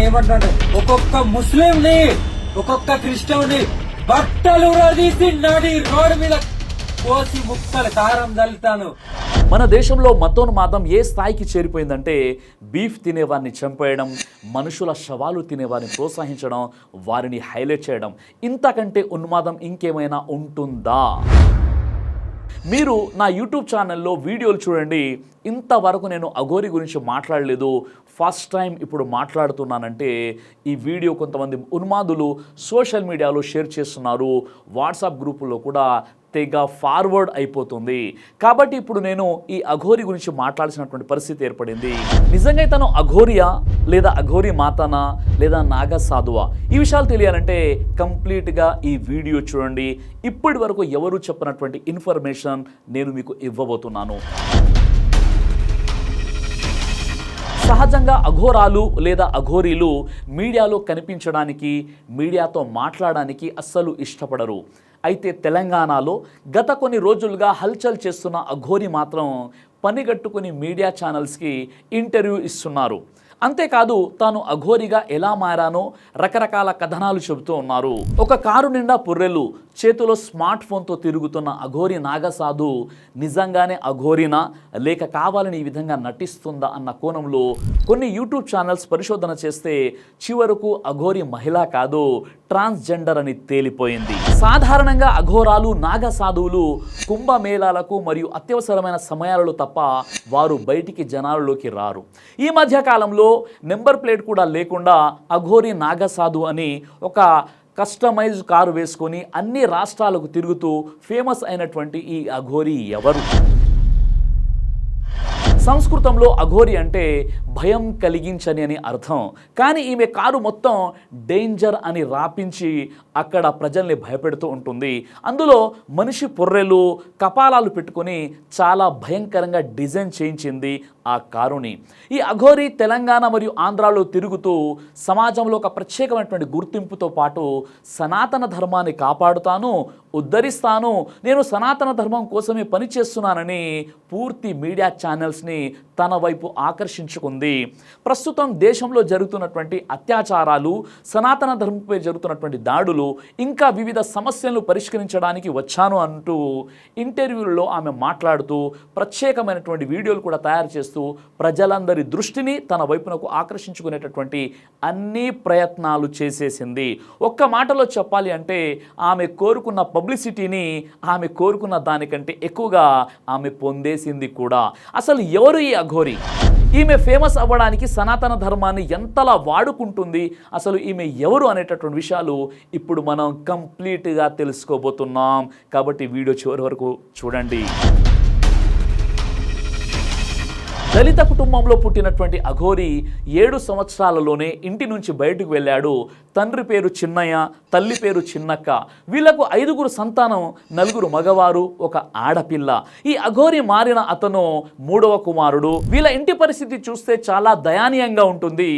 ఏమంటాడు, ఒక్కొక్క ముస్లింని ఒక్కొక్క క్రిస్టియన్ని బట్టలు తీసి నడి రోడ్డు మీద కోసి ముక్కలు కారం చల్లుతాను. మన దేశంలో మతోన్మాదం ఏ స్థాయికి చేరిపోయిందంటే బీఫ్ తినేవారిని చంపేయడం, మనుషుల శవాలు తినేవారిని ప్రోత్సహించడం, వారిని హైలైట్ చేయడం. ఇంతకంటే ఉన్మాదం ఇంకేమైనా ఉంటుందా? మీరు నా యూట్యూబ్ ఛానల్లో వీడియోలు చూడండి. ఇంతవరకు నేను అఘోరి గురించి మాట్లాడలేదు, ఫస్ట్ టైం ఇప్పుడు మాట్లాడుతున్నానంటే ఈ వీడియో కొంతమంది ఉన్మాదులు సోషల్ మీడియాలో షేర్ చేస్తున్నారు, వాట్సాప్ గ్రూపుల్లో కూడా తెగ ఫార్వర్డ్ అయిపోతుంది. కాబట్టి ఇప్పుడు నేను ఈ అఘోరి గురించి మాట్లాడాల్సినటువంటి పరిస్థితి ఏర్పడింది. నిజంగా తను అఘోరియా లేదా అఘోరి మాతానా లేదా నాగ సాధువా? ఈ విషయాలు తెలియాలంటే కంప్లీట్గా ఈ వీడియో చూడండి. ఇప్పటి వరకు ఎవరు చెప్పినటువంటి ఇన్ఫర్మేషన్ నేను మీకు ఇవ్వబోతున్నాను. సహజంగా అఘోరాలు లేదా అఘోరీలు మీడియాలో కనిపించడానికి, మీడియాతో మాట్లాడడానికి అస్సలు ఇష్టపడరు. అయితే తెలంగాణలో గత కొన్ని రోజులుగా హల్చల్ చేస్తున్న అఘోరి మాత్రం పనిగట్టుకుని మీడియా ఛానల్స్కి ఇంటర్వ్యూ ఇస్తున్నారు. అంతేకాదు తాను అఘోరిగా ఎలా మారానో రకరకాల కథనాలు చెబుతూ ఉన్నారు. ఒక కారు నిండా పుర్రెలు, చేతిలో స్మార్ట్ ఫోన్తో తిరుగుతున్న అఘోరి నాగసాధు నిజంగానే అఘోరినా లేక కావాలని ఈ విధంగా నటిస్తుందా అన్న కోణంలో కొన్ని యూట్యూబ్ ఛానల్స్ పరిశోధన చేస్తే చివరకు అఘోరి మహిళ కాదు, ట్రాన్స్జెండర్ అని తేలిపోయింది. సాధారణంగా అఘోరాలు, నాగసాధువులు కుంభమేళాలకు మరియు అత్యవసరమైన సమయాలలో తప్ప వారు బయటికి జనాలలోకి రారు. ఈ మధ్య కాలంలో నెంబర్ ప్లేట్ కూడా లేకుండా అఘోరి నాగసాధు అని ఒక కస్టమైజ్ కారు వేసుకొని అన్ని రాష్ట్రాలకు తిరుగుతూ ఫేమస్ అయినటువంటి ఈ అఘోరి ఎవరు? సంస్కృతంలో అఘోరి అంటే భయం కలిగించని అని అర్థం. కానీ ఈమె కారు మొత్తం డేంజర్ అని రాపించి అక్కడ ప్రజల్ని భయపెడుతూ ఉంటుంది. అందులో మనిషి పొర్రెలు, కపాలాలు పెట్టుకొని చాలా భయంకరంగా డిజైన్ చేయించింది ఆ కారుని. ఈ అఘోరి తెలంగాణ మరియు ఆంధ్రాలో తిరుగుతూ సమాజంలో ఒక ప్రత్యేకమైనటువంటి గుర్తింపుతో పాటు సనాతన ధర్మాన్ని కాపాడుతాను, ఉద్ధరిస్తాను, నేను సనాతన ధర్మం కోసమే పనిచేస్తున్నానని పూర్తి మీడియా ఛానల్స్ని తన వైపు ఆకర్షించుకుంది. ప్రస్తుతం దేశంలో జరుగుతున్నటువంటి అత్యాచారాలు, సనాతన ధర్మంపై జరుగుతున్నటువంటి దాడులు, ఇంకా వివిధ సమస్యలను పరిష్కరించడానికి వచ్చాను అంటూ ఇంటర్వ్యూలలో ఆమె మాట్లాడుతూ ప్రత్యేకమైనటువంటి వీడియోలు కూడా తయారు చేస్తూ ప్రజలందరి దృష్టిని తన వైపునకు ఆకర్షించుకునేటటువంటి అన్ని ప్రయత్నాలు చేసేసింది. ఒక్క మాటలో చెప్పాలి అంటే ఆమె కోరుకున్న పబ్లిసిటీని ఆమె కోరుకున్న దానికంటే ఎక్కువగా ఆమె పొందేసింది కూడా. అసలు ఎవరు ఈ అఘోరి? ఈమె ఫేమస్ అవ్వడానికి సనాతన ధర్మాన్ని ఎంతలా వాడుకుంటుంది, అసలు ఈమె ఎవరు అనేటటువంటి విషయాలు ఇప్పుడు మనం కంప్లీట్గా తెలుసుకోబోతున్నాం. కాబట్టి వీడియో చివరి వరకు చూడండి. దళిత కుటుంబంలో పుట్టినటువంటి అఘోరి 7 సంవత్సరాలలోనే ఇంటి నుంచి బయటకు వెళ్ళాడు. తండ్రి పేరు చిన్నయ్య, తల్లి పేరు చిన్నక్క. వీళ్లకు 5గురు సంతానం, 4 మగవారు, 1 ఆడపిల్ల. ఈ అఘోరి మారిన అతను 3వ కుమారుడు. వీళ్ళ ఇంటి పరిస్థితి చూస్తే చాలా దయానీయంగా ఉంటుంది.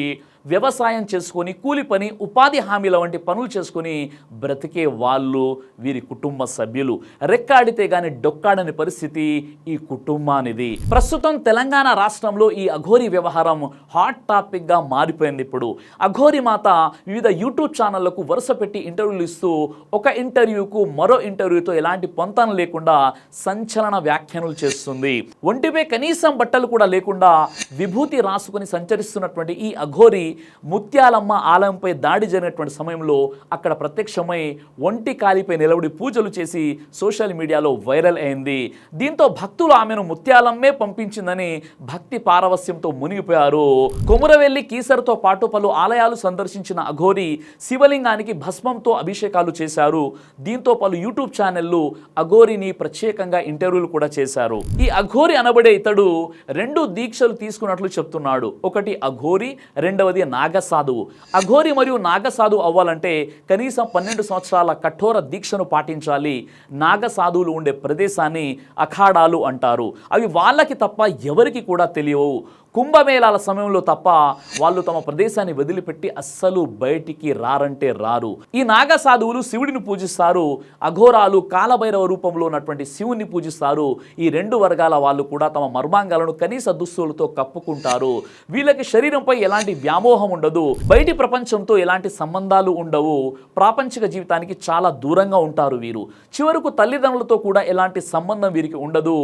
వ్యవసాయం చేసుకొని, కూలి పని, ఉపాధి హామీల వంటి పనులు చేసుకొని బ్రతికే వాళ్ళు వీరి కుటుంబ సభ్యులు. రెక్కాడితే గాని డొక్కాడని పరిస్థితి ఈ కుటుంబానిది. ప్రస్తుతం తెలంగాణ రాష్ట్రంలో ఈ అఘోరి వ్యవహారం హాట్ టాపిక్గా మారిపోయింది. ఇప్పుడు అఘోరి మాత వివిధ యూట్యూబ్ ఛానళ్లకు వరుస పెట్టి ఇంటర్వ్యూలు ఇస్తూ ఒక ఇంటర్వ్యూకు మరో ఇంటర్వ్యూతో ఎలాంటి పొంతన లేకుండా సంచలన వ్యాఖ్యానాలు చేస్తుంది. ఒంటిపై కనీసం బట్టలు కూడా లేకుండా విభూతి రాసుకొని సంచరిస్తున్నటువంటి ఈ అఘోరి ముత్యాలమ్మ ఆలయంపై దాడి జరిగినటువంటి సమయంలో అక్కడ ప్రత్యక్షమై ఒంటి కాలిపై నిలబడి పూజలు చేసి సోషల్ మీడియాలో వైరల్ అయింది. దీంతో భక్తులు ఆమెను ముత్యాలమ్మే పంపించిందని భక్తి పారవస్యంతో మునిగిపోయారు. కొమురవెల్లి, కీసరతో పాటు పలు ఆలయాలు సందర్శించిన అఘోరి శివలింగానికి భస్మంతో అభిషేకాలు చేశారు. దీంతో పలు యూట్యూబ్ ఛానళ్లు అఘోరిని ప్రత్యేకంగా ఇంటర్వ్యూలు కూడా చేశారు. ఈ అఘోరి అనబడే ఇతడు 2 దీక్షలు తీసుకున్నట్లు చెప్తున్నాడు. ఒకటి అఘోరి, రెండవది నాగసాధువు. అఘోరి మరియు నాగసాధువు అవ్వాలంటే కనీసం 12 సంవత్సరాల కఠోర దీక్షను పాటించాలి. నాగసాధువులు ఉండే ప్రదేశాన్ని అఖాడాలు అంటారు. అవి వాళ్ళకి తప్ప ఎవరికి కూడా తెలియవు. కుంభమేళాల సమయంలో తప్ప వాళ్ళు తమ ప్రదేశాన్ని వదిలిపెట్టి అస్సలు బయటికి రారంటే రారు. ఈ నాగ సాధువులు శివుడిని పూజిస్తారు, అఘోరాలు కాలభైరవ రూపంలో ఉన్నటువంటి శివుని పూజిస్తారు. ఈ రెండు వర్గాల వాళ్ళు కూడా తమ మర్మాంగాలను కనీస దుస్తులతో కప్పుకుంటారు. వీళ్ళకి శరీరంపై ఎలాంటి వ్యామోహం ఉండదు, బయటి ప్రపంచంతో ఎలాంటి సంబంధాలు ఉండవు, ప్రాపంచిక జీవితానికి చాలా దూరంగా ఉంటారు వీరు. చివరకు తల్లిదండ్రులతో కూడా ఎలాంటి సంబంధం వీరికి ఉండదు.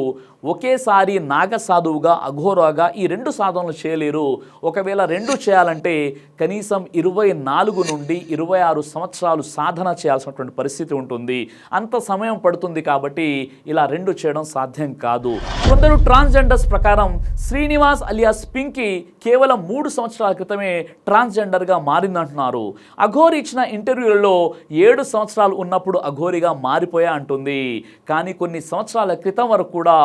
ఒకేసారి నాగ సాధువుగా అఘోరాగా ఈ రెండు సాధనలు చేయలేరు. ఒకవేళ రెండు చేయాలంటే కనీసం 24 నుండి 26 సంవత్సరాలు సాధన చేయాల్సినటువంటి పరిస్థితి ఉంటుంది. అంత సమయం పడుతుంది కాబట్టి ఇలా రెండు చేయడం సాధ్యం కాదు. కొందరు ట్రాన్స్జెండర్స్ ప్రకారం శ్రీనివాస్ అలియాస్ పింకీ కేవలం 3 సంవత్సరాల క్రితమే ట్రాన్స్జెండర్గా మారిందంటున్నారు. అఘోరి ఇచ్చిన ఇంటర్వ్యూలలో 7 సంవత్సరాలు ఉన్నప్పుడు అఘోరిగా మారిపోయా అంటుంది. కానీ కొన్ని సంవత్సరాల క్రితం వరకు కూడా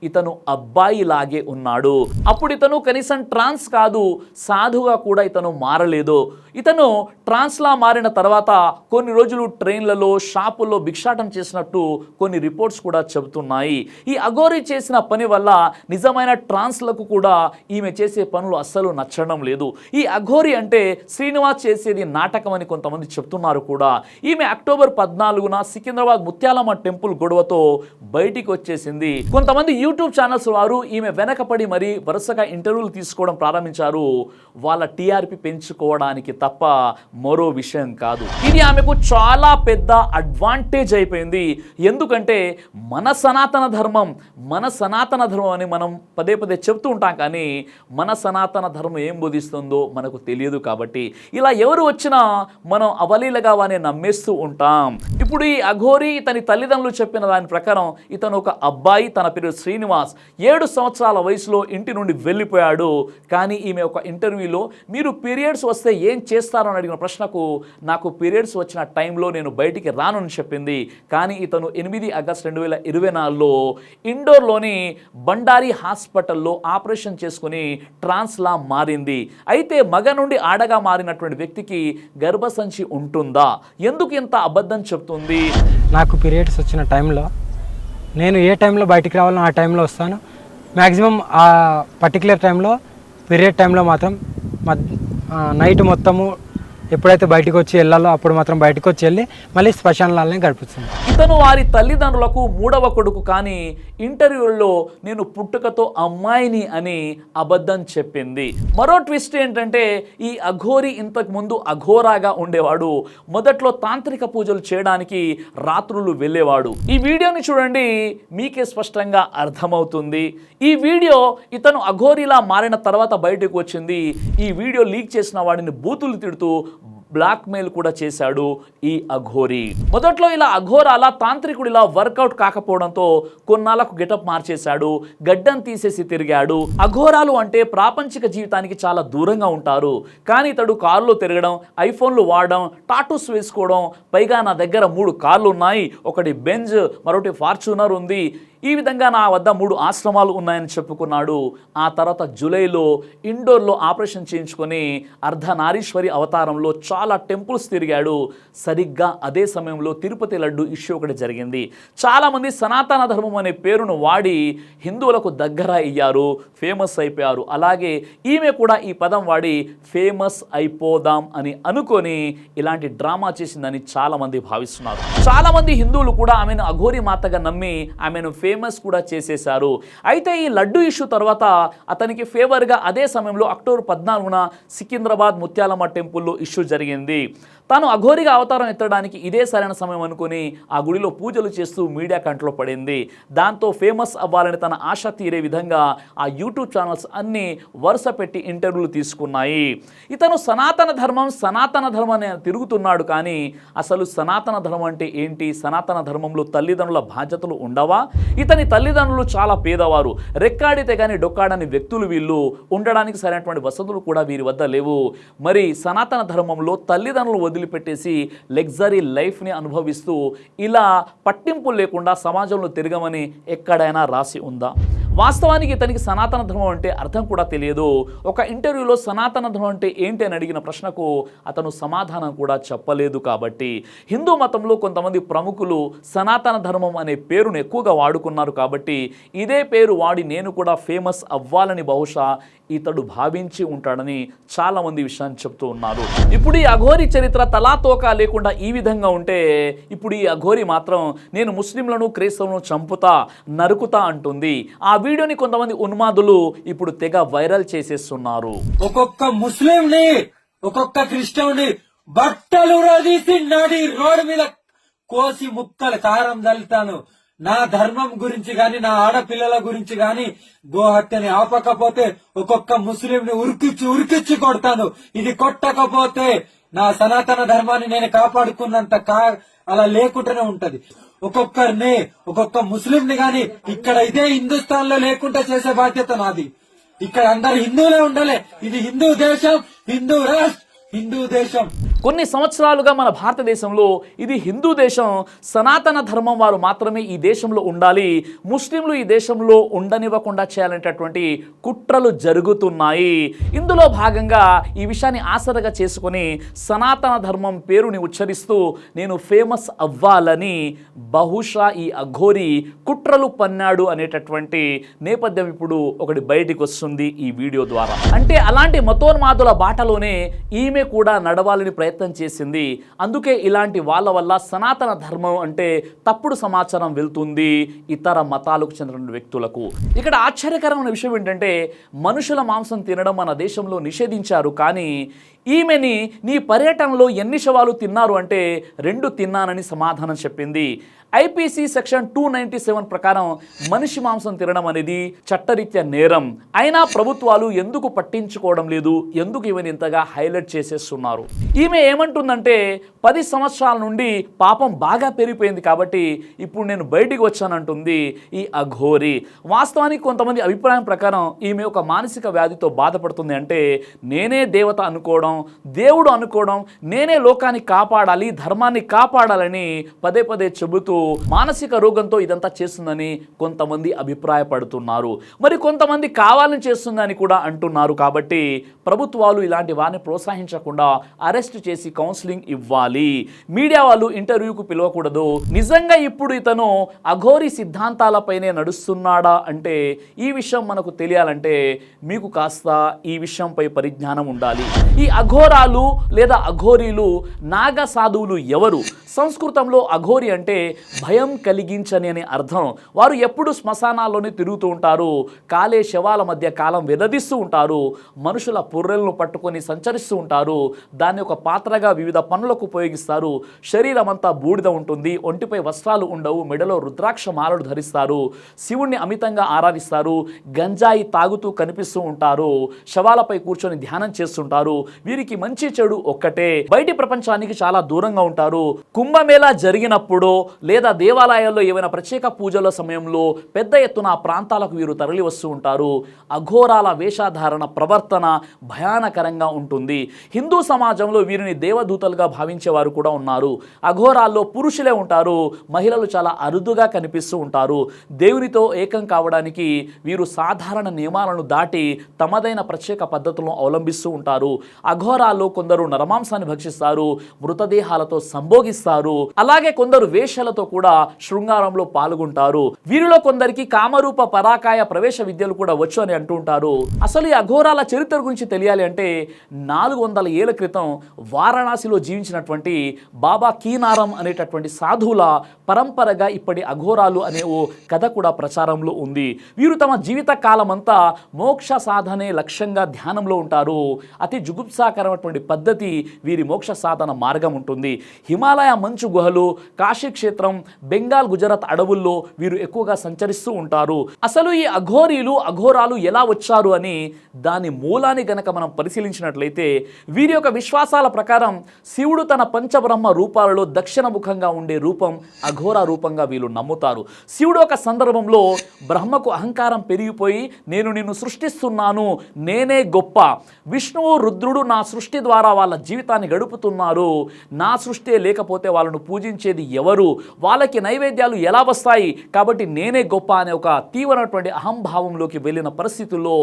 ఇతను అబ్బాయి లాగే ఉన్నాడు. అప్పుడు ఇతను కనీసం ట్రాన్స్ కాదు, సాధుగా కూడా ఇతను మారలేదు. ఇతను ట్రాన్స్లా మారిన తర్వాత కొన్ని రోజులు ట్రైన్లలో షాపుల్లో భిక్షాటం చేసినట్టు కొన్ని రిపోర్ట్స్ కూడా చెబుతున్నాయి. ఈ అఘోరి చేసిన పని వల్ల నిజమైన ట్రాన్స్లకు కూడా ఈమె చేసే పనులు అస్సలు నచ్చడం లేదు. ఈ అఘోరి అంటే శ్రీనివాస్ చేసేది నాటకం అని కొంతమంది చెప్తున్నారు కూడా. ఈమె అక్టోబర్ 14న సికింద్రాబాద్ ముత్యాలమ్మ టెంపుల్ గొడవతో బయటికి వచ్చేసింది. కొంతమంది యూట్యూబ్ ఛానల్స్ వారు ఈమె వెనకపడి మరి వరుసగా ఇంటర్వ్యూలు తీసుకోవడం ప్రారంభించారు. వాళ్ళ టీఆర్పీ పెంచుకోవడానికి తప్ప మరో విషయం కాదు. ఇది ఆమెకు చాలా పెద్ద అడ్వాంటేజ్ అయిపోయింది. ఎందుకంటే మన సనాతన ధర్మం అని మనం పదే పదే చెప్తూ ఉంటాం, కానీ మన సనాతన ధర్మం ఏం బోధిస్తుందో మనకు తెలియదు. కాబట్టి ఇలా ఎవరు వచ్చినా మనం అవలీలగా వారిని నమ్మేస్తూ ఉంటాం. ఇప్పుడు ఈ అఘోరి తన తల్లిదండ్రులు చెప్పిన దాని ప్రకారం ఇతను ఒక అబ్బాయి, తన పేరు శ్రీనివాస్, 7 సంవత్సరాల వయసులో ఇంటి నుండి వెళ్ళిపోయాడు. కానీ ఈమె ఒక ఇంటర్వ్యూలో మీరు పీరియడ్స్ వస్తే ఏం చేస్తారని అడిగిన ప్రశ్నకు నాకు పీరియడ్స్ వచ్చిన టైంలో నేను బయటికి రానని చెప్పింది. కానీ ఇతను 8 ఆగస్టు 2024లో ఇండోర్లోని బండారి హాస్పిటల్లో ఆపరేషన్ చేసుకుని ట్రాన్స్లా మారింది. అయితే మగ నుండి ఆడగా మారినటువంటి వ్యక్తికి గర్భసంచి ఉంటుందా? ఎందుకు ఇంత అబద్ధం చెప్తుంది? నాకు పీరియడ్స్ వచ్చిన టైంలో నేను ఏ టైంలో బయటికి రావాలో ఆ టైంలో వస్తాను. మ్యాక్సిమం ఆ పర్టికులర్ టైంలో పీరియడ్ టైంలో మాత్రం నైట్ మొత్తము ఎప్పుడైతే బయటకు వచ్చి వెళ్ళాలో అప్పుడు మాత్రం బయటకు వచ్చి వెళ్ళి మళ్ళీ శ్మశానాలనే గడుపుతుంది. ఇతను వారి తల్లిదండ్రులకు 3వ కొడుకు, కానీ ఇంటర్వ్యూల్లో నేను పుట్టుకతో అమ్మాయిని అని అబద్ధం చెప్పింది. మరో ట్విస్ట్ ఏంటంటే ఈ అఘోరి ఇంతకు ముందు అఘోరాగా ఉండేవాడు. మొదట్లో తాంత్రిక పూజలు చేయడానికి రాత్రులు వెళ్ళేవాడు. ఈ వీడియోని చూడండి, మీకే స్పష్టంగా అర్థమవుతుంది. ఈ వీడియో ఇతను అఘోరిలా మారిన తర్వాత బయటకు వచ్చింది. ఈ వీడియో లీక్ చేసిన వాడిని బూతులు తిడుతూ బ్లాక్మెయిల్ కూడా చేశాడు ఈ అఘోరి. మొదట్లో ఇలా అఘోరాల తాంత్రికుడు ఇలా వర్కౌట్ కాకపోవడంతో కొన్నాళ్లకు గెటప్ మార్చేశాడు, గడ్డం తీసేసి తిరిగాడు. అఘోరాలు అంటే ప్రాపంచిక జీవితానికి చాలా దూరంగా ఉంటారు. కానీ ఇతడు కారులో తిరగడం, ఐఫోన్లు వాడడం, టాటూస్ వేసుకోవడం, పైగా నా దగ్గర 3 కార్లు ఉన్నాయి, ఒకటి బెంజ్, మరొకటి ఫార్చ్యూనర్ ఉంది, ఈ విధంగా నా వద్ద 3 ఆశ్రమాలు ఉన్నాయని చెప్పుకున్నాడు. ఆ తర్వాత జూలైలో ఇండోర్లో ఆపరేషన్ చేయించుకొని అర్ధనారీశ్వరి అవతారంలో చాలా టెంపుల్స్ తిరిగాడు. సరిగ్గా అదే సమయంలో తిరుపతి లడ్డు ఇష్యూ ఒకటి జరిగింది. చాలామంది సనాతన ధర్మం అనే పేరును వాడి హిందువులకు దగ్గర అయ్యారు, ఫేమస్ అయిపోయారు. అలాగే ఈమె కూడా ఈ పదం వాడి ఫేమస్ అయిపోదాం అని అనుకొని ఇలాంటి డ్రామా చేసిందని చాలామంది భావిస్తున్నారు. చాలామంది హిందువులు కూడా ఆమెను అఘోరి మాతగా నమ్మి ఆమెను ఫేమస్ కూడా చేసేశారు. అయితే ఈ లడ్డు ఇష్యూ తర్వాత అతనికి ఫేవర్గా అదే సమయంలో అక్టోబర్ 14న సికింద్రాబాద్ ముత్యాలమ్మ టెంపుల్లో ఇష్యూ జరిగింది. తాను అఘోరిగా అవతారం ఎత్తడానికి ఇదే సరైన సమయం అనుకుని ఆ గుడిలో పూజలు చేస్తూ మీడియా కంట్లో పడింది. దాంతో ఫేమస్ అవ్వాలని తన ఆశ తీరే విధంగా ఆ యూట్యూబ్ ఛానల్స్ అన్నీ వరుస పెట్టి ఇంటర్వ్యూలు తీసుకున్నాయి. ఇతను సనాతన ధర్మం అని తిరుగుతున్నాడు. కానీ అసలు సనాతన ధర్మం అంటే ఏంటి? సనాతన ధర్మంలో తల్లిదండ్రుల బాధ్యతలు ఉండవా? ఇతని తల్లిదండ్రులు చాలా పేదవారు, రెక్కాడితే కానీ డొక్కాడని వ్యక్తులు వీళ్ళు. ఉండడానికి సరైనటువంటి వసతులు కూడా వీరి వద్ద లేవు. మరి సనాతన ధర్మంలో తల్లిదండ్రులు వదిలిపెట్టేసి లగ్జరీ లైఫ్ని అనుభవిస్తూ ఇలా పట్టింపు లేకుండా సమాజంలో తిరగమని ఎక్కడైనా రాసి ఉందా? వాస్తవానికి ఇతనికి సనాతన ధర్మం అంటే అర్థం కూడా తెలియదు. ఒక ఇంటర్వ్యూలో సనాతన ధర్మం అంటే ఏంటి అని అడిగిన ప్రశ్నకు అతను సమాధానం కూడా చెప్పలేదు. కాబట్టి హిందూ మతంలో కొంతమంది ప్రముఖులు సనాతన ధర్మం అనే పేరును ఎక్కువగా వాడుకున్నారు. కాబట్టి ఇదే పేరు వాడి నేను కూడా ఫేమస్ అవ్వాలని బహుశా ఇతడు భావించి ఉంటాడని చాలామంది విషయాన్ని చెప్తూ ఉన్నారు. ఇప్పుడు ఈ అఘోరి చరిత్ర తలాతోక లేకుండా ఈ విధంగా ఉంటే ఇప్పుడు ఈ అఘోరి మాత్రం నేను ముస్లింలను క్రైస్తవులను చంపుతా నరుకుతా అంటుంది. ఆ వీడియోని కొంతమంది ఉన్మాదులు ఇప్పుడు తెగ వైరల్ చేసేస్తున్నారు. ఒక్కొక్క ముస్లింని ఒక్కొక్క క్రిస్టియన్ని బట్టలు ఉరదీసి నడి రోడ్డు మీద కోసి ముక్కలు కారం దలుతాను. నా ధర్మం గురించి గాని నా ఆడపిల్లల గురించి గాని గోహత్యని ఆపకపోతే ఒక్కొక్క ముస్లింని ఉరికిచ్చి కొడతాను. ఇది కొట్టకపోతే నా సనాతన ధర్మాన్ని నేను కాపాడుకున్నంత అలా లేకుండానే ఉంటది. ఒక్కొక్క ముస్లింని గాని ఇక్కడ ఇదే హిందుస్థాన్ లో లేకుండా చేసే బాధ్యత నాది. ఇక్కడ అందరు హిందువులే ఉండాలి. ఇది హిందూ దేశం, హిందూ రాష్ట్ర, హిందూ దేశం. కొన్ని సంవత్సరాలుగా మన భారతదేశంలో ఇది హిందూ దేశం, సనాతన ధర్మం వారు మాత్రమే ఈ దేశంలో ఉండాలి, ముస్లింలు ఈ దేశంలో ఉండనివ్వకుండా చేయాలనేటటువంటి కుట్రలు జరుగుతున్నాయి. ఇందులో భాగంగా ఈ విషయాన్ని ఆసరగా చేసుకొని సనాతన ధర్మం పేరుని ఉచ్చరిస్తూ నేను ఫేమస్ అవ్వాలని బహుశా ఈ అఘోరి కుట్రలు పన్నాడు అనేటటువంటి నేపథ్యం ఇప్పుడు ఒకటి బయటికి వస్తుంది ఈ వీడియో ద్వారా. అంటే అలాంటి మతోన్మాదుల బాటలోనే ఈమె కూడా నడవాలని ప్రయత్నం చేసింది. అందుకే ఇలాంటి వాళ్ళ వల్ల సనాతన ధర్మం అంటే తప్పుడు సమాచారం వెళ్తుంది ఇతర మతాలకు చెందిన వ్యక్తులకు. ఇక్కడ ఆశ్చర్యకరమైన విషయం ఏంటంటే మనుషుల మాంసం తినడం మన దేశంలో నిషేధించారు. కానీ ఈమెని నీ పర్యటనలో ఎన్ని శవాలు తిన్నారు అంటే 2 తిన్నానని సమాధానం చెప్పింది. ఐపీసీ సెక్షన్ 297 ప్రకారం మనిషి మాంసం తినడం అనేది చట్టరీత్యా నేరం. అయినా ప్రభుత్వాలు ఎందుకు పట్టించుకోవడం లేదు, ఎందుకు ఈమెను ఇంతగా హైలైట్ చేసేస్తున్నారు? ఈమె ఏమంటుందంటే 10 సంవత్సరాల నుండి పాపం బాగా పెరిగిపోయింది కాబట్టి ఇప్పుడు నేను బయటికి వచ్చానంటుంది ఈ అఘోరి. వాస్తవానికి కొంతమంది అభిప్రాయం ప్రకారం ఈమె ఒక మానసిక వ్యాధితో బాధపడుతుంది. అంటే నేనే దేవత అనుకోవడం, దేవుడు అనుకోవడం, నేనే లోకాన్ని కాపాడాలి, ధర్మాన్ని కాపాడాలని పదే పదే చెబుతూ మానసిక రోగంతో ఇదంతా చేస్తుందని కొంతమంది అభిప్రాయపడుతున్నారు. మరి కొంతమంది కావాలని చేస్తుందని కూడా అంటున్నారు. కాబట్టి ప్రభుత్వాలు ఇలాంటి వారిని ప్రోత్సహించకుండా అరెస్ట్ చేసి కౌన్సిలింగ్ ఇవ్వాలి. మీడియా వాళ్ళు ఇంటర్వ్యూకు పిలవకూడదు. నిజంగా ఇప్పుడు ఇతను అఘోరి సిద్ధాంతాలపైనే నడుస్తున్నాడా అంటే ఈ విషయం మనకు తెలియాలంటే మీకు కాస్త ఈ విషయంపై పరిజ్ఞానం ఉండాలి. ఈ అఘోరాలు లేదా అఘోరీలు నాగ సాధువులు ఎవరు? సంస్కృతంలో అఘోరి అంటే భయం కలిగించని అని అర్థం. వారు ఎప్పుడు శ్మశానాల్లోనే తిరుగుతూ ఉంటారు, కాలే శవాల మధ్య కాలం వెదదిస్తూ ఉంటారు, మనుషుల పుర్రెలను పట్టుకొని సంచరిస్తూ ఉంటారు, దాన్ని ఒక పాత్రగా వివిధ పనులకు ఉపయోగిస్తారు. శరీరం అంతా బూడిద ఉంటుంది, ఒంటిపై వస్త్రాలు ఉండవు, మెడలో రుద్రాక్ష మాలలు ధరిస్తారు, శివుణ్ణి అమితంగా ఆరాధిస్తారు, గంజాయి తాగుతూ కనిపిస్తూ ఉంటారు, శవాలపై కూర్చొని ధ్యానం చేస్తుంటారు. వీరికి మంచి చెడు ఒక్కటే, బయటి ప్రపంచానికి చాలా దూరంగా ఉంటారు. కుంభమేళా జరిగినప్పుడు లేదా దేవాలయాల్లో ఏవైనా ప్రత్యేక పూజల సమయంలో పెద్ద ఎత్తున ఆ ప్రాంతాలకు వీరు తరలి వస్తూ ఉంటారు. అఘోరాల వేషధారణ ప్రవర్తన భయానకరంగా ఉంటుంది. హిందూ సమాజంలో వీరిని దేవదూతలుగా భావించేవారు కూడా ఉన్నారు. అఘోరాల్లో పురుషులే ఉంటారు, మహిళలు చాలా అరుదుగా కనిపిస్తూ ఉంటారు. దేవునితో ఏకం కావడానికి వీరు సాధారణ నియమాలను దాటి తమదైన ప్రత్యేక పద్ధతులను అవలంబిస్తూ ఉంటారు. అఘోరాల్లో కొందరు నరమాంసాన్ని భక్షిస్తారు, మృతదేహాలతో సంభోగిస్తారు. అలాగే కొందరు వేషలతో కూడా శృంగారంలో పాల్గొంటారు. వీరిలో కొందరికి కామరూప పరాకాయ ప్రవేశ విద్యలు కూడా వచ్చు అని అంటూ ఉంటారు. అసలు ఈ అఘోరాల చరిత్ర గురించి తెలియాలి అంటే 400 ఏళ్ల క్రితం వారణాసిలో జీవించినటువంటి బాబా కీనారం అనేటటువంటి సాధువుల పరంపరగా ఇప్పటి అఘోరాలు అనే ఓ కథ కూడా ప్రచారంలో ఉంది. వీరు తమ జీవిత కాలమంతా మోక్ష సాధనే లక్ష్యంగా ధ్యానంలో ఉంటారు. అతి జుగుప్సాకరమైనటువంటి పద్ధతి వీరి మోక్ష సాధన మార్గం ఉంటుంది. హిమాలయ మంచు గుహలు, కాశీ క్షేత్రం, బెంగాల్, గుజరాత్ అడవుల్లో వీరు ఎక్కువగా సంచరిస్తూ ఉంటారు. అసలు ఈ అఘోరాలు ఎలా వచ్చారు అని దాని మూలాన్ని గనక మనం పరిశీలించినట్లయితే వీరి యొక్క విశ్వాసాల ప్రకారం శివుడు తన పంచబ్రహ్మ రూపాలలో దక్షిణముఖంగా ఉండే రూపం అఘోర రూపంగా వీళ్ళు నమ్ముతారు. శివుడు ఒక సందర్భంలో బ్రహ్మకు అహంకారం పెరిగిపోయి నేను నిన్ను సృష్టిస్తున్నాను, నేనే గొప్ప, విష్ణువు రుద్రుడు నా సృష్టి ద్వారా వాళ్ళ జీవితాన్ని గడుపుతున్నారు, నా సృష్టి లేకపోతే వాళ్ళను పూజించేది ఎవరు, వాళ్ళకి నైవేద్యాలు ఎలా వస్తాయి, కాబట్టి నేనే గొప్ప అనే ఒక తీవ్రమైనటువంటి అహంభావంలోకి వెళ్ళిన పరిస్థితుల్లో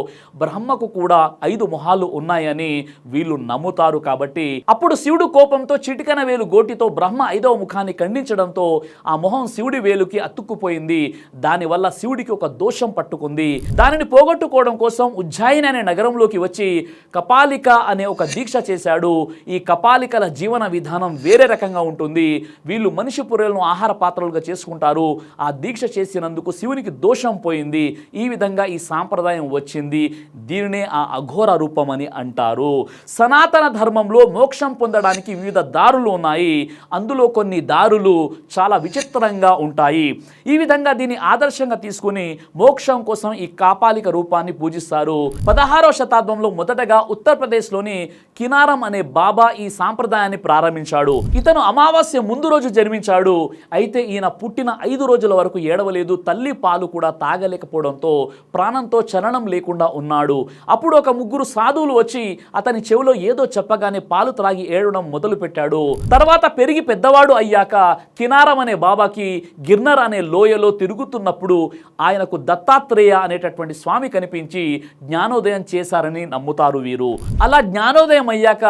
బ్రహ్మకు కూడా 5 మొహాలు ఉన్నాయని వీళ్ళు నమ్ముతారు. కాబట్టి అప్పుడు శివుడు కోపంతో చిటికన వేలు గోటితో బ్రహ్మ 5వ ముఖాన్ని ఖండించడంతో ఆ మొహం శివుడి వేలుకి అతుక్కుపోయింది. దానివల్ల శివుడికి ఒక దోషం పట్టుకుంది. దానిని పోగొట్టుకోవడం కోసం ఉజ్జయిని అనే నగరంలోకి వచ్చి కపాలిక అనే ఒక దీక్ష చేశాడు. ఈ కపాలికల జీవన విధానం వేరే రకంగా ఉంటుంది. వీళ్ళు మనిషి పుర్రెలను ఆహార పాత్రలుగా చేసుకుంటారు. ఆ దీక్ష చేసినందుకు శివునికి దోషం పోయింది. ఈ విధంగా ఈ సాంప్రదాయం వచ్చింది. దీనినే ఆ అఘోర రూపం అని అంటారు. సనాతన ధర్మంలో మోక్షం పొందడానికి వివిధ దారులు ఉన్నాయి. అందులో కొన్ని దారులు చాలా విచిత్రంగా ఉంటాయి. ఈ విధంగా దీన్ని ఆదర్శంగా తీసుకుని మోక్షం కోసం ఈ కాపాలిక రూపాన్ని పూజిస్తారు. 16వ శతాబ్దంలో మొదటగా ఉత్తరప్రదేశ్లోని కినారం అనే బాబా ఈ సాంప్రదాయాన్ని ప్రారంభించాడు. ఇతను అమావాస్య ముందు రోజు జన్మించాడు. అయితే ఈయన పుట్టిన 5 రోజుల వరకు ఏడవలేదు. తల్లి పాలు కూడా తాగలేకపోవడంతో ప్రాణంతో చలనం లేకుండా ఉన్నాడు. అప్పుడు ఒక 3 సాధువులు వచ్చి అతని చెవిలో ఏదో చెప్పగానే పాలు త్రాగి ఏడవడం మొదలు పెట్టాడు. తర్వాత పెరిగి పెద్దవాడు అయ్యాక కినారం అనే బాబాకి గిర్నర్ అనే లోయలో తిరుగుతున్నప్పుడు ఆయనకు దత్తాత్రేయ అనేటటువంటి స్వామి కనిపించి జ్ఞానోదయం చేశారని నమ్ముతారు వీరు. అలా జ్ఞానోదయం అయ్యాక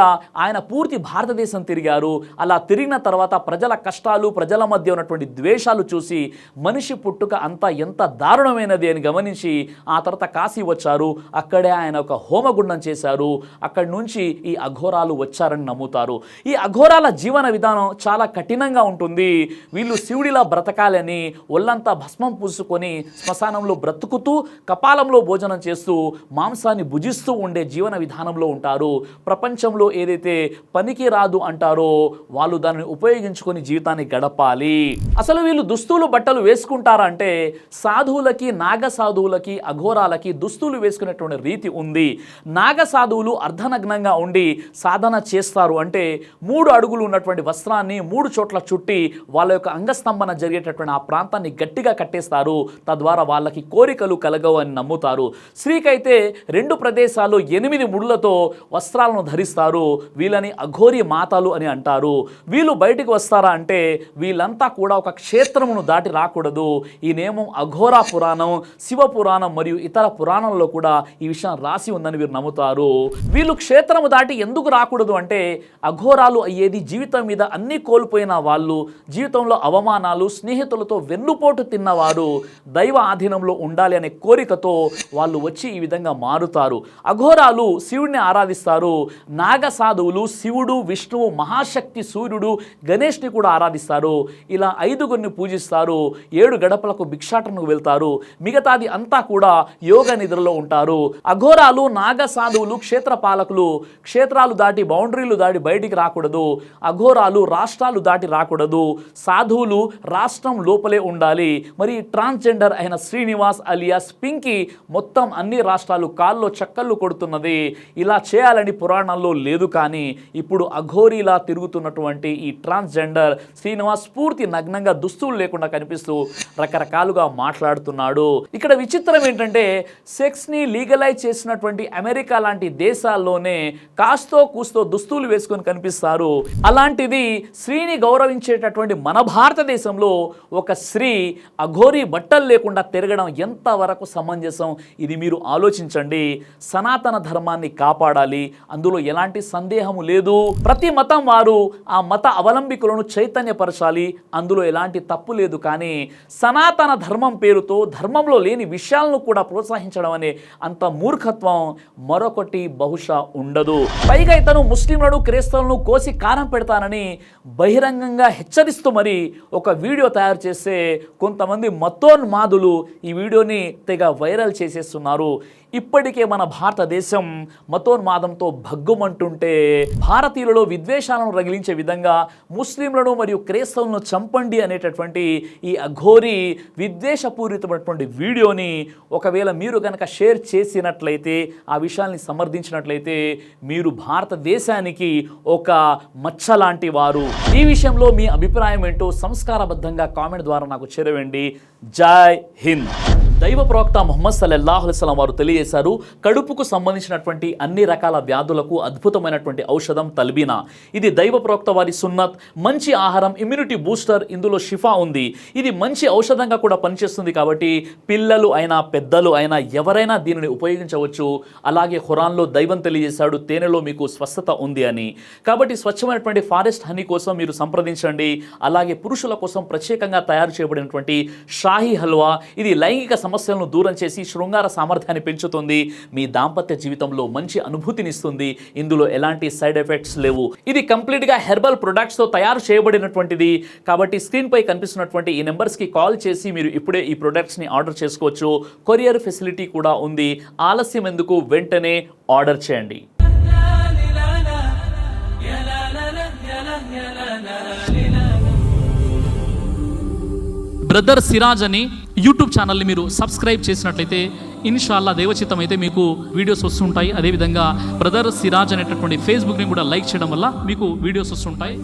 ఆయన పూర్తి భారతదేశం తిరిగారు. అలా తిరిగిన తర్వాత ప్రజల కష్టాలు, ప్రజల మధ్య ఉన్నటువంటి ద్వేషాలు చూసి మనిషి పుట్టుక అంతా ఎంత దారుణమైనది అని గమనించి ఆ తర్వాత కాశీ వచ్చారు. అక్కడే ఆయన ఒక హోమగుండం చేశారు. అక్కడి నుంచి ఈ అఘోరాలు వచ్చారని నమ్ముతారు. ఈ అఘోరాల జీవన విధానం చాలా కఠినంగా ఉంటుంది. వీళ్ళు శివుడిలా బ్రతకాలని ఒళ్ళంతా భస్మం పూసుకొని శ్మశానంలో బ్రతుకుతూ కపాలంలో భోజనం చేస్తూ మాంసాన్ని భుజిస్తూ ఉండే జీవన విధానంలో ఉంటారు. ప్రపంచంలో ఏదైతే పనికి రాదు అంటారో వాళ్ళు దానిని ఉపయోగించుకొని జీవితాన్ని గడపాలి. అసలు వీళ్ళు దుస్తులు బట్టలు వేసుకుంటారా అంటే సాధువులకి, నాగ సాధువులకి, అఘోరాలకి దుస్తులు వేసుకునేటువంటి రీతి ఉంది. నాగ సాధువులు అర్ధనగ్నంగా ఉండి సాధన చేస్తారు. అంటే 3 అడుగులు ఉన్నటువంటి వస్త్రాన్ని 3 చోట్ల చుట్టి వాళ్ళ యొక్క అంగస్తంభన జరిగేటటువంటి ఆ ప్రాంతాన్ని గట్టిగా కట్టేస్తారు. తద్వారా వాళ్ళకి కోరికలు కలగవు అని నమ్ముతారు. స్త్రీకైతే 2 ప్రదేశాలు 8 ముడులతో వస్త్రాలను ధరిస్తారు. వీళ్ళని అఘోరి మాతలు అని అంటారు. వీళ్ళు బయటికి వస్తారా అంటే వీళ్ళంతా కూడా ఒక క్షేత్రమును దాటి రాకూడదు. ఈ నియమం అఘోరా పురాణం, శివ పురాణం మరియు ఇతర పురాణంలో కూడా ఈ విషయం రాసి ఉందని వీరు నమ్ముతారు. వీళ్ళు క్షేత్రము దాటి ఎందుకు రాకూడదు అంటే అఘోరాలు అయ్యేది జీవితం మీద అన్ని కోల్పోయిన వాళ్ళు, జీవితంలో అవమానాలు, స్నేహితులతో వెన్నుపోటు తిన్నవారు దైవ ఆధీనంలో ఉండాలి అనే కోరికతో వాళ్ళు వచ్చి ఈ విధంగా మారుతారు. అఘోరాలు శివుడిని ఆరాధిస్తారు. నాగ సాధువులు శివుడు, విష్ణువు, మహాశక్తి సూర్యుడు, గణేష్ని కూడా ఆరాధిస్తారు. ఇలా 5గురిని పూజిస్తారు. 7 గడపలకు భిక్షాటనకు వెళ్తారు. మిగతాది అంతా కూడా యోగ నిద్రలో ఉంటారు. అఘోరాలు, నాగ సాధువులు క్షేత్ర పాలకులు. క్షేత్రాలు దాటి, బౌండరీలు దాటి బయటికి రాకూడదు. అఘోరాలు రాష్ట్రాలు దాటి రాకూడదు. సాధువులు రాష్ట్రం లోపలే ఉండాలి. మరి ట్రాన్స్జెండర్ అయిన శ్రీనివాస్ అలియాస్ పింకీ మొత్తం అన్ని రాష్ట్రాలు కాల్లో చక్కర్లు కొడుతున్నది. ఇలా చేయాలని పురాణాల్లో లేదు. కానీ ఇప్పుడు అఘోరీలా తిరుగుతున్నటువంటి ఈ ట్రాన్స్జెండర్ శ్రీనివాస్ పూర్తి నగ్నంగా దుస్తులు లేకుండా కనిపిస్తూ రకరకాలుగా మాట్లాడుతున్నాడు. ఇక్కడ విచిత్రం ఏంటంటే సెక్స్ని లీగలైజ్ చేసినటువంటి అమెరికా లాంటి దేశాల్లోనే కాస్తో కూస్తో దుస్తులు వేసుకొని కనిపిస్తారు. అలాంటిది స్త్రీని గౌరవించేటటువంటి మన భారతదేశంలో ఒక స్త్రీ అఘోరీ బట్టలు లేకుండా తిరగడం ఎంతవరకు సమంజసం? ఇది మీరు ఆలోచించండి. సనాతన ధర్మాన్ని కాపాడాలి, అందులో ఎలాంటి సందేహము లేదు. ప్రతి మతం వారు ఆ మత అవలంబికులను చైతన్యపరచాలి, అందులో ఎలాంటి తప్పు లేదు. కానీ సనాతన ధర్మం పేరుతో ధర్మంలో లేని విషయాలను కూడా ప్రోత్సహించడం అనే అంత మూర్ఖత్వం మరొకటి బహుశా ఉండదు. పైగా ఇతను ముస్లింలను, క్రైస్తవులను కోసి కారం పెడతానని బహిరంగంగా హెచ్చరిస్తూ మరి ఒక వీడియో తయారు చేస్తే కొంతమంది మతోన్మాదులు ఈ వీడియోని తెగ వైరల్ చేసేస్తున్నారు. ఇప్పటికే మన భారతదేశం మతోన్మాదంతో భగ్గుమంటుంటే భారతీయులలో విద్వేషాలను రగిలించే విధంగా ముస్లింలను మరియు క్రైస్తవులను చంపండి అనేటటువంటి ఈ అఘోరీ విద్వేషపూరితమైనటువంటి వీడియోని ఒకవేళ మీరు కనుక షేర్ చేసినట్లయితే, ఆ విషయాన్ని సమర్థించినట్లయితే మీరు భారతదేశానికి ఒక మచ్చ లాంటి వారు. ఈ విషయంలో మీ అభిప్రాయం ఏంటో సంస్కారబద్ధంగా కామెంట్ ద్వారా నాకు చేరవేయండి. జై హింద్. దైవ ప్రవక్త ముహమ్మద్ సల్లల్లాహు అలైహి వసల్లం వారు తెలియజేశారు, కడుపుకు సంబంధించినటువంటి అన్ని రకాల వ్యాధులకు అద్భుతమైనటువంటి ఔషధం తల్బీనా. ఇది దైవ ప్రవక్త వారి సున్నత్, మంచి ఆహారం, ఇమ్యూనిటీ బూస్టర్, ఇందులో షిఫా ఉంది. ఇది మంచి ఔషధంగా కూడా పనిచేస్తుంది. కాబట్టి పిల్లలు అయినా పెద్దలు అయినా ఎవరైనా దీనిని ఉపయోగించవచ్చు. అలాగే ఖురాన్లో దైవం తెలియజేశాడు, తేనెలో మీకు స్వస్థత ఉంది అని. కాబట్టి స్వచ్ఛమైనటువంటి ఫారెస్ట్ హనీ కోసం మీరు సంప్రదించండి. అలాగే పురుషుల కోసం ప్రత్యేకంగా తయారు చేయబడినటువంటి షాహీ హల్వా, ఇది లైంగిక సమస్యలను దూరం చేసి శృంగార సామర్థ్యాన్ని పెంచుతుంది. మీ దాంపత్య జీవితంలో మంచి అనుభూతినిస్తుంది. ఇందులో ఎలాంటి సైడ్ ఎఫెక్ట్స్ లేవు. ఇది కంప్లీట్గా హెర్బల్ ప్రొడక్ట్స్తో తయారు చేయబడినటువంటిది. కాబట్టి స్క్రీన్పై కనిపిస్తున్నటువంటి ఈ నెంబర్స్కి కాల్ చేసి మీరు ఇప్పుడే ఈ ప్రొడక్ట్స్ని ఆర్డర్ చేసుకోవచ్చు. కొరియర్ ఫెసిలిటీ కూడా ఉంది. ఆలస్యం ఎందుకు, వెంటనే ఆర్డర్ చేయండి. బ్రదర్ సిరాజ్ అని యూట్యూబ్ ఛానల్ని మీరు సబ్స్క్రైబ్ చేసినట్లయితే ఇన్షాల్లా దేవచిత్తం అయితే మీకు వీడియోస్ వస్తుంటాయి. అదేవిధంగా బ్రదర్ సిరాజ్ అనేటటువంటి ఫేస్బుక్ని కూడా లైక్ చేయడం వల్ల మీకు వీడియోస్ వస్తుంటాయి.